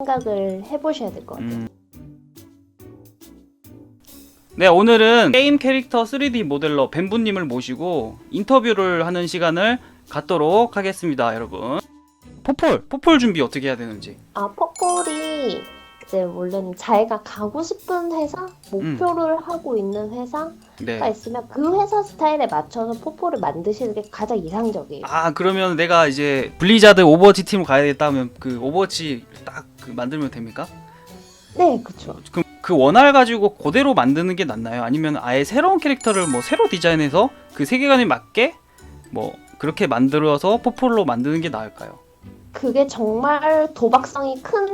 생각을 해보셔야 될 것 같아요. 네, 오늘은 게임 캐릭터 3D 모델러 뱀부님을 모시고 인터뷰를 하는 시간을 갖도록 하겠습니다, 여러분. 포폴 준비 어떻게 해야 되는지. 퍼폴이 이제 원래는 자기가 가고 싶은 회사, 목표를 하고 있는 회사가 네. 있으면 그 회사 스타일에 맞춰서 포폴을 만드시는 게 가장 이상적이에요. 아, 그러면 내가 이제 블리자드 오버워치 팀으로 가야겠다 하면 그 오버워치 딱 만들면 됩니까? 네, 그렇죠. 그럼 그 원활 가지고 그대로 만드는 게 낫나요? 아니면 아예 새로운 캐릭터를 뭐 새로 디자인해서 그 세계관에 맞게 뭐 그렇게 만들어서 포폴로 만드는 게 나을까요? 그게 정말 도박성이 큰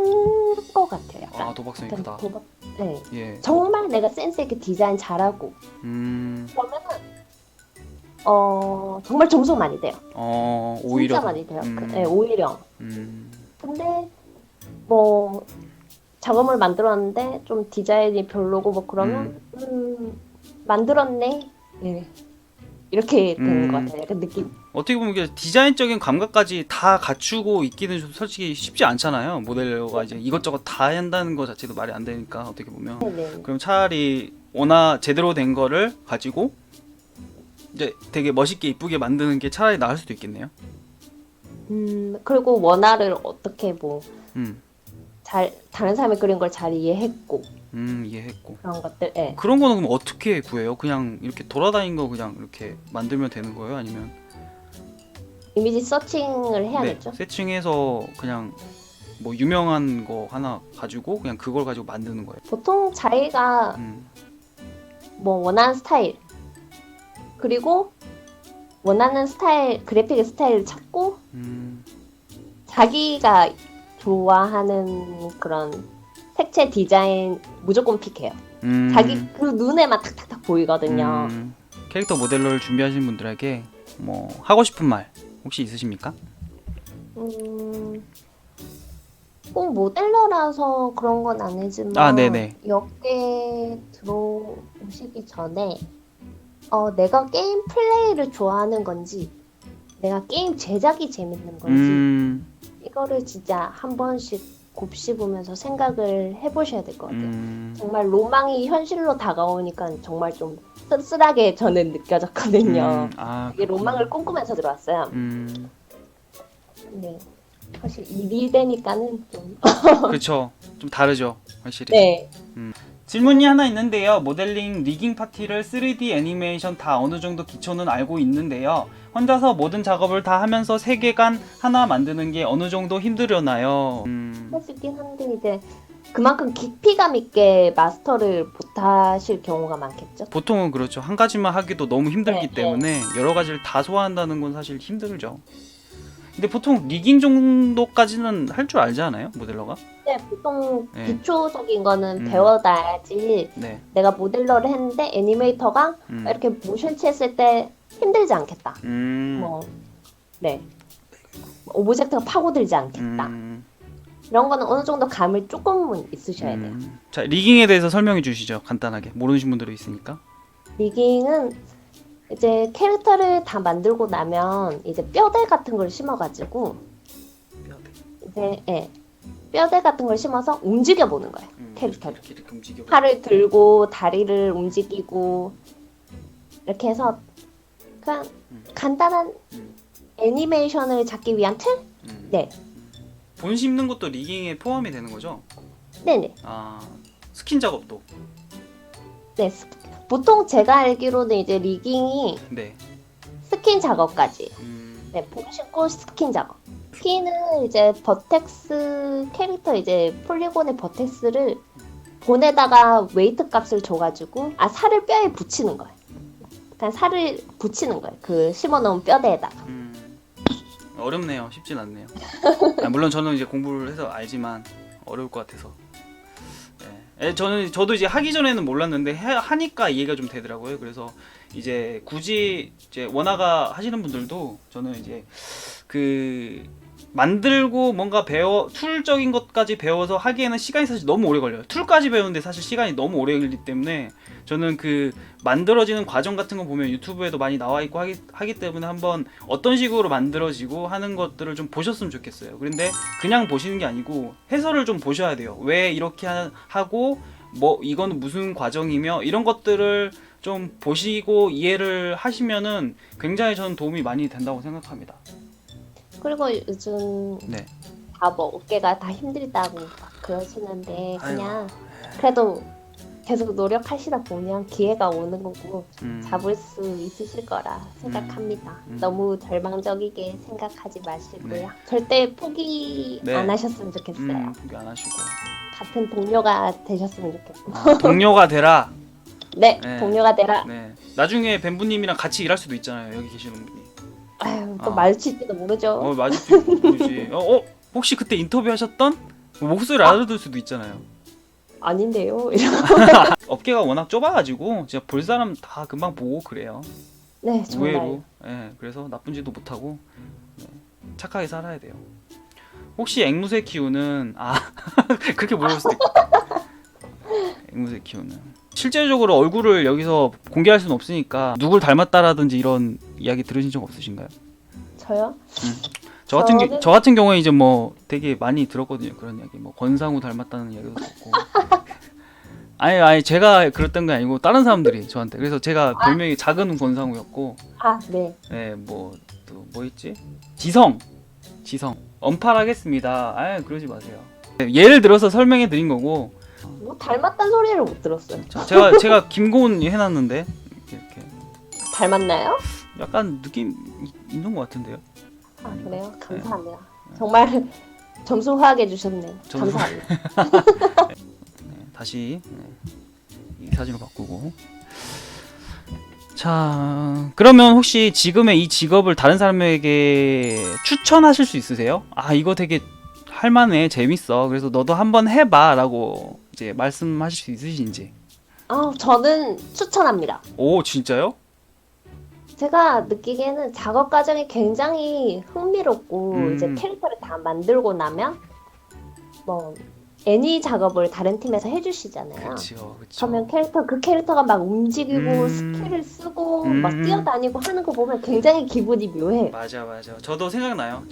것 같아요. 약간. 아, 도박성이 약간 크다. 네. 예. 정말 내가 센스 있게 디자인 잘하고 그러면은 정말 점수 많이 돼요. 오히려. 진짜 많이 돼요. 네, 오히려. 음. 근데 뭐 작업을 만들었는데 좀 디자인이 별로고 뭐 그러면 만들었네. 네. 이렇게 되는 것 같아요. 약간 느낌. 어떻게 보면 이게 디자인적인 감각까지 다 갖추고 있기는 좀 솔직히 쉽지 않잖아요. 모델러가 이제 이것저것 다 한다는 것 자체도 말이 안 되니까 어떻게 보면. 네네. 그럼 차라리 워낙 제대로 된 거를 가지고 이제 되게 멋있게 이쁘게 만드는 게 차라리 나을 수도 있겠네요. 그리고 원화를 어떻게 뭐 음. 다른 사람이 그린 걸 잘 이해했고 이해했고. 그런 것들. 예. 그런 거는 그럼 어떻게 구해요? 그냥 이렇게 돌아다니는 거 그냥 이렇게 만들면 되는 거예요? 아니면 이미지 서칭을 해야겠죠. 세팅해서 그냥 뭐 유명한 거 하나 가지고 그냥 그걸 가지고 만드는 거예요? 보통 자기가 뭐 원하는 스타일 그리고 원하는 스타일 그래픽의 스타일을 찾고 자기가 좋아하는 그런 색채 디자인 무조건 픽해요. 자기 그 눈에만 탁탁탁 보이거든요. 캐릭터 모델러를 준비하시는 분들에게 뭐 하고 싶은 말 혹시 있으십니까? 꼭 모델러라서 그런 건 아니지만 네네. 역에 들어오시기 전에 내가 게임 플레이를 좋아하는 건지 내가 게임 제작이 재밌는 건지 이거를 진짜 한 번씩 곱씹으면서 생각을 해보셔야 될 것 같아요. 정말 로망이 현실로 다가오니까 정말 좀 씁쓸하게 저는 느껴졌거든요. 이게 로망을 꿈꾸면서 들어왔어요. 네, 사실 일이 되니까는 좀 그렇죠. 좀 다르죠, 확실히. 네. 질문이 하나 있는데요. 모델링 리깅 파티를 3D 애니메이션 다 어느 정도 기초는 알고 있는데요. 혼자서 모든 작업을 다 하면서 세계관 하나 만드는 게 어느 정도 힘들려나요? 할 수 있긴 한데 이제 그만큼 깊이감 있게 마스터를 못하실 경우가 많겠죠. 보통은 그렇죠. 한 가지만 하기도 너무 힘들기 네, 때문에 여러 가지를 다 소화한다는 건 사실 힘들죠. 근데 보통 리깅 정도까지는 할 줄 알지 않아요? 모델러가? 네, 보통 네. 기초적인 거는 배워놔야지 네. 내가 모델러를 했는데 애니메이터가 이렇게 모션치 했을 때 힘들지 않겠다. 뭐, 네. 오브젝트가 파고들지 않겠다. 이런 거는 어느 정도 감을 조금은 있으셔야 돼요. 자, 리깅에 대해서 설명해 주시죠. 간단하게. 모르시는 분들이 있으니까. 리깅은 이제 캐릭터를 다 만들고 나면 이제 뼈대 같은 걸 심어가지고 이제 뼈대 같은 걸 심어서 움직여 보는 거예요. 캐릭터를. 이렇게 움직여. 팔을 들고 다리를 움직이고 이렇게 해서 그냥 간단한 애니메이션을 잡기 위한 틀? 네. 본 심는 것도 리깅에 포함이 되는 거죠? 네네. 스킨 작업도. 네. 보통 제가 알기로는 이제 리깅이 네. 스킨 작업까지. 네, 봄 신고 스킨 작업. 스킨은 이제 버텍스 캐릭터 이제 폴리곤의 버텍스를 본에다가 웨이트 값을 줘가지고 살을 뼈에 붙이는 거예요. 그냥 살을 붙이는 거예요. 그 심어놓은 뼈대에다가. 어렵네요. 쉽진 않네요. 물론 저는 이제 공부를 해서 알지만 어려울 것 같아서. 저도 이제 하기 전에는 몰랐는데 하니까 이해가 좀 되더라고요. 그래서 이제 굳이 이제 원화가 하시는 분들도 저는 이제 그 만들고 뭔가 툴적인 것까지 배워서 하기에는 시간이 사실 너무 오래 걸려요. 툴까지 배우는데 사실 시간이 너무 오래 걸리기 때문에 저는 그 만들어지는 과정 같은 거 보면 유튜브에도 많이 나와 있고 하기 때문에 한번 어떤 식으로 만들어지고 하는 것들을 좀 보셨으면 좋겠어요. 그런데 그냥 보시는 게 아니고 해설을 좀 보셔야 돼요. 왜 이렇게 하고 뭐 이거는 무슨 과정이며 이런 것들을 좀 보시고 이해를 하시면은 굉장히 저는 도움이 많이 된다고 생각합니다. 그리고 요즘 네. 다 뭐 어깨가 다 힘들다고 막 그러시는데 그냥 아이고. 그래도 계속 노력하시다 보면 기회가 오는 거고 잡을 수 있으실 거라 생각합니다. 너무 절망적이게 생각하지 마시고요. 네. 절대 포기 네. 안 하셨으면 좋겠어요. 포기 안 하시고 같은 동료가 되셨으면 좋겠고. 동료가 되라. 네, 네. 동료가 되라. 네. 나중에 뱀부님이랑 같이 일할 수도 있잖아요. 여기 계시는 분이. 아유, 또 마주칠지도 모르죠. 맞을지 모르지. 혹시 그때 인터뷰하셨던 목소리 알아들 수도 있잖아요. 아닌데요. 업계가 워낙 좁아가지고 진짜 볼 사람 다 금방 보고 그래요. 네, 정말. 의외로. 네, 그래서 나쁜 짓도 못하고 네, 착하게 살아야 돼요. 혹시 앵무새 키우는 그렇게 물어볼 수도 있겠다. 앵무새 키우는 실제적으로 얼굴을 여기서 공개할 수는 없으니까 누굴 닮았다라든지 이런 이야기 들으신 적 없으신가요? 저요? 저 같은 경우에 이제 뭐 되게 많이 들었거든요. 그런 이야기. 뭐 권상우 닮았다는 이야기도 듣고. 아니 제가 그랬던 게 아니고 다른 사람들이 저한테. 그래서 제가 별명이 작은 권상우였고. 네. 네, 뭐 있지? 지성. 언팔하겠습니다. 그러지 마세요. 네, 예를 들어서 설명해 드린 거고. 뭐 닮았단 소리를 못 들었어요. 제가 김고은 해놨는데 이렇게 닮았나요? 약간 느낌 있는 것 같은데요. 그래요? 감사합니다. 정말 점수화하게 해주셨네요. 감사합니다. 네, 다시 이 사진으로 바꾸고. 자, 그러면 혹시 지금의 이 직업을 다른 사람에게 추천하실 수 있으세요? 이거 되게 할만해, 재밌어. 그래서 너도 한번 해봐라고 이제 말씀하실 수 있으신지. 저는 추천합니다. 오, 진짜요? 제가 느끼기에는 작업 과정이 굉장히 흥미롭고 이제 캐릭터를 다 만들고 나면 뭐 애니 작업을 다른 팀에서 해주시잖아요. 그렇죠. 그러면 그 캐릭터가 막 움직이고 스킬을 쓰고 막 뛰어다니고 하는 거 보면 굉장히 기분이 묘해요. 맞아. 저도 생각나요.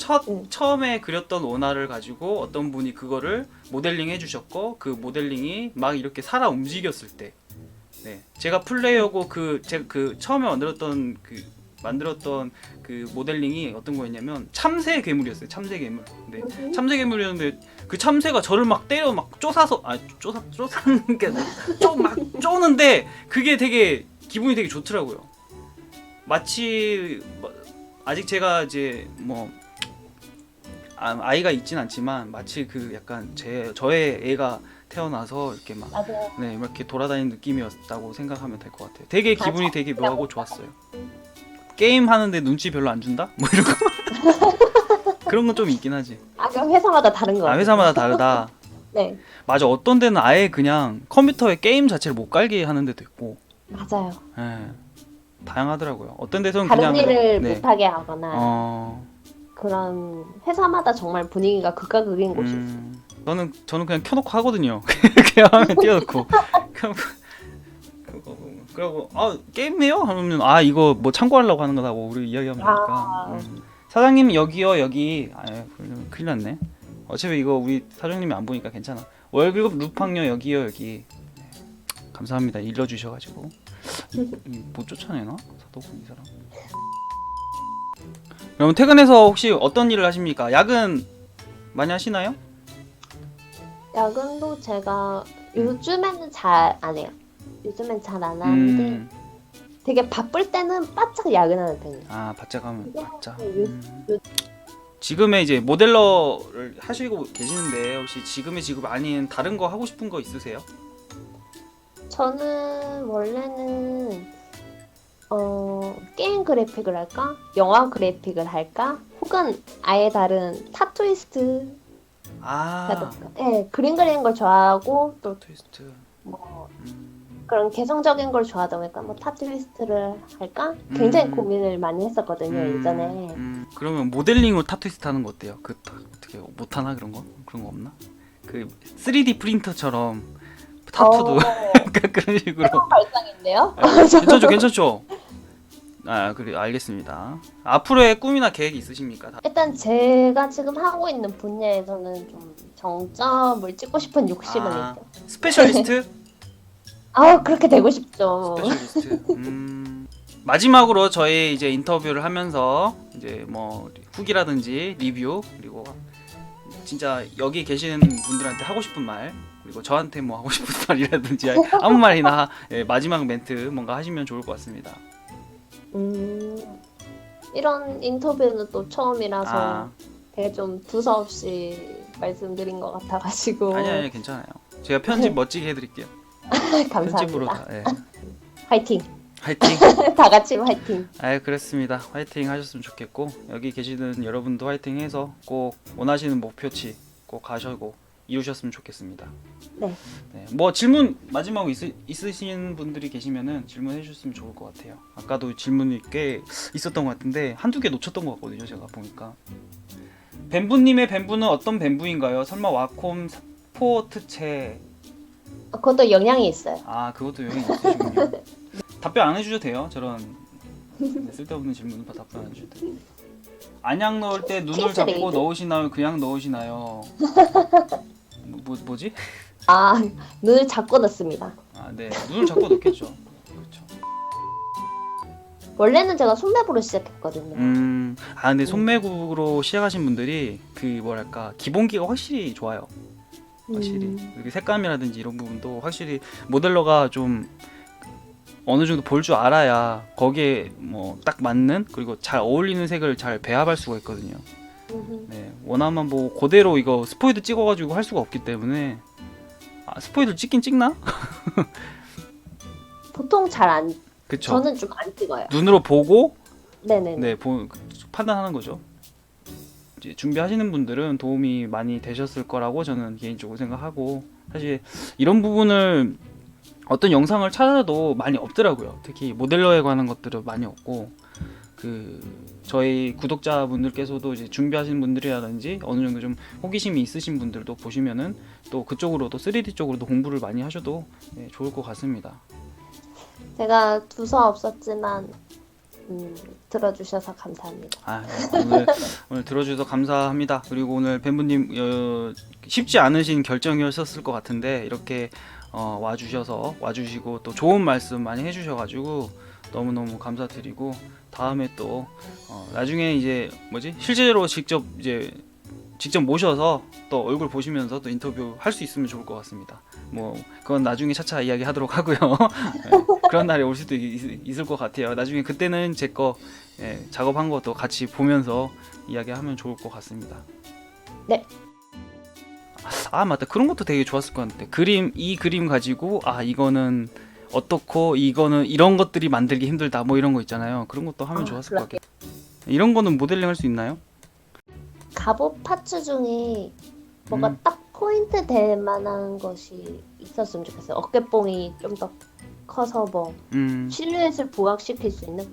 처음에 그렸던 원화를 가지고 어떤 분이 그거를 모델링 해주셨고 그 모델링이 막 이렇게 살아 움직였을 때, 네, 제가 플레이어고 제가 처음에 만들었던 그 모델링이 어떤 거였냐면 참새 괴물이었어요. 참새 괴물. 네, 참새 괴물이었는데 그 참새가 저를 막 때려 막 쪼사서 쪼사는 게 막 쪼는데 그게 되게 기분이 되게 좋더라고요. 마치 아직 제가 이제 뭐 아이가 있진 않지만 마치 그 약간 저의 애가 태어나서 이렇게 막 네, 이렇게 돌아다니는 느낌이었다고 생각하면 될 것 같아요. 되게 기분이 되게 묘하고 좋았어요. 게임 하는데 눈치 별로 안 준다? 뭐 이런 거. 그런 건 좀 있긴 하지. 그럼 회사마다 다른 거 같아요. 회사마다 다르다. 네. 맞아. 어떤 데는 아예 그냥 컴퓨터에 게임 자체를 못 깔게 하는 데도 있고. 맞아요. 네. 다양하더라고요. 어떤 데서는 다른 그냥 일을 못하게 하거나 그런 회사마다 정말 분위기가 극과 극인 곳이 있어요. 저는 그냥 켜놓고 하거든요. 그냥 화면 띄워놓고. 그리고 게임해요? 하면 이거 뭐 참고하려고 하는 거다 뭐 우리 이야기하면 되니까. 사장님 여기요 여기. 큰일 났네. 어차피 이거 우리 사장님이 안 보니까 괜찮아. 월급 루팡요 여기요 여기. 네. 감사합니다. 일러주셔가지고. 못 쫓아내나? 사도군 이 사람. 그럼 퇴근해서 혹시 어떤 일을 하십니까? 야근 많이 하시나요? 야근도 제가 요즘에는 잘 안 해요. 요즘엔 잘 안 하는데 되게 바쁠 때는 바짝 야근하는 편이에요. 바짝 하면 바짝. 요- 지금의 이제 모델러를 하시고 계시는데 혹시 지금의 직업 아닌 다른 거 하고 싶은 거 있으세요? 저는 원래는 게임 그래픽을 할까? 영화 그래픽을 할까? 혹은 아예 다른 타투이스트 네, 그림 그리는 걸 좋아하고 또 트위스트. 뭐 그런 개성적인 걸 좋아하다 보니까 뭐 타투리스트를 할까? 굉장히 고민을 많이 했었거든요, 예전에. 그러면 모델링으로 타투이스트 하는 거 어때요? 어떻게 못하나 그런 거? 그런 거 없나? 그 3D 프린터처럼 타투도 약간 그런 식으로. 발상인데요? 괜찮죠, 괜찮죠. 아, 그래, 알겠습니다. 앞으로의 꿈이나 계획 있으십니까? 일단 제가 지금 하고 있는 분야에서는 좀 정점을 찍고 싶은 욕심은 아, 있죠. 스페셜리스트? 그렇게 되고 싶죠. 스페셜리스트. 마지막으로 저희 이제 인터뷰를 하면서 이제 뭐 후기라든지 리뷰 그리고 진짜 여기 계시는 분들한테 하고 싶은 말 그리고 저한테 뭐 하고 싶은 말이라든지 아무 말이나 마지막 멘트 뭔가 하시면 좋을 것 같습니다. 이런 인터뷰는 또 처음이라서 아, 되게 좀 두서없이 말씀드린 것 같아가지고. 아니 괜찮아요. 제가 편집 멋지게 해드릴게요. 편집으로 감사합니다. 다. 예. 화이팅! 화이팅. 다 같이 화이팅! 그렇습니다. 화이팅 하셨으면 좋겠고 여기 계시는 여러분도 화이팅해서 꼭 원하시는 목표치 꼭 가시고 이루셨으면 좋겠습니다. 네. 뭐 질문 마지막 있으신 분들이 계시면은 질문해 주셨으면 좋을 것 같아요. 아까도 질문이 꽤 있었던 것 같은데 한두 개 놓쳤던 것 같거든요. 제가 보니까 뱀부님의 뱀부는 어떤 뱀부인가요? 설마 와콤 스포트체? 그것도 영향이 있어요. 아, 그것도 영향이 있으시군요. 답변 안 해주셔도 돼요. 저런 쓸데없는 질문은 다 답변 안 해주셔도 돼요. 안약 넣을 때 눈을 잡고 킹스레이드? 넣으시나요? 그냥 넣으시나요? 뭐지? 눈을 잡고 넣습니다. 네, 눈을 잡고 넣겠죠. 그렇죠. 원래는 제가 손맵으로 시작했거든요. 근데 손매국으로 시작하신 분들이 그 뭐랄까 기본기가 확실히 좋아요. 확실히 그리고 색감이라든지 이런 부분도 확실히 모델러가 좀 어느 정도 볼 줄 알아야 거기에 뭐 딱 맞는 그리고 잘 어울리는 색을 잘 배합할 수가 있거든요. 네, 원하면 뭐 그대로 이거 스포이드 찍어가지고 할 수가 없기 때문에 스포이드 찍긴 찍나? 보통 잘 안, 그쵸. 저는 좀 안 찍어요. 눈으로 보고 네네네. 판단하는 거죠. 이제 준비하시는 분들은 도움이 많이 되셨을 거라고 저는 개인적으로 생각하고 사실 이런 부분을 어떤 영상을 찾아도 많이 없더라고요. 특히 모델러에 관한 것들은 많이 없고 저희 구독자분들께서도 이제 준비하시는 분들이라든지 어느 정도 좀 호기심이 있으신 분들도 보시면은 또 그쪽으로도 3D 쪽으로도 공부를 많이 하셔도 좋을 것 같습니다. 제가 두서 없었지만 들어주셔서 감사합니다. 네, 오늘 들어주셔서 감사합니다. 그리고 오늘 뱀부님 쉽지 않으신 결정이었을 것 같은데 이렇게 와주시고 또 좋은 말씀 많이 해주셔가지고 너무너무 감사드리고 다음에 또 나중에 이제 실제로 직접 모셔서 또 얼굴 보시면서 또 인터뷰 할 수 있으면 좋을 것 같습니다. 뭐 그건 나중에 차차 이야기하도록 하고요. 네, 그런 날이 올 수도 있을 것 같아요. 나중에 그때는 제 거 작업한 것도 같이 보면서 이야기하면 좋을 것 같습니다. 네. 맞다. 그런 것도 되게 좋았을 것 같은데 이 그림 가지고 이거는 어떻고 이거는 이런 것들이 만들기 힘들다 뭐 이런 거 있잖아요. 그런 것도 하면 좋았을 것 같아요. 이런 거는 모델링 할 수 있나요? 갑옷 파츠 중에 뭔가 딱 포인트 될 만한 것이 있었으면 좋겠어요. 어깨뽕이 좀 더 커서 뭐 실루엣을 부각시킬 수 있는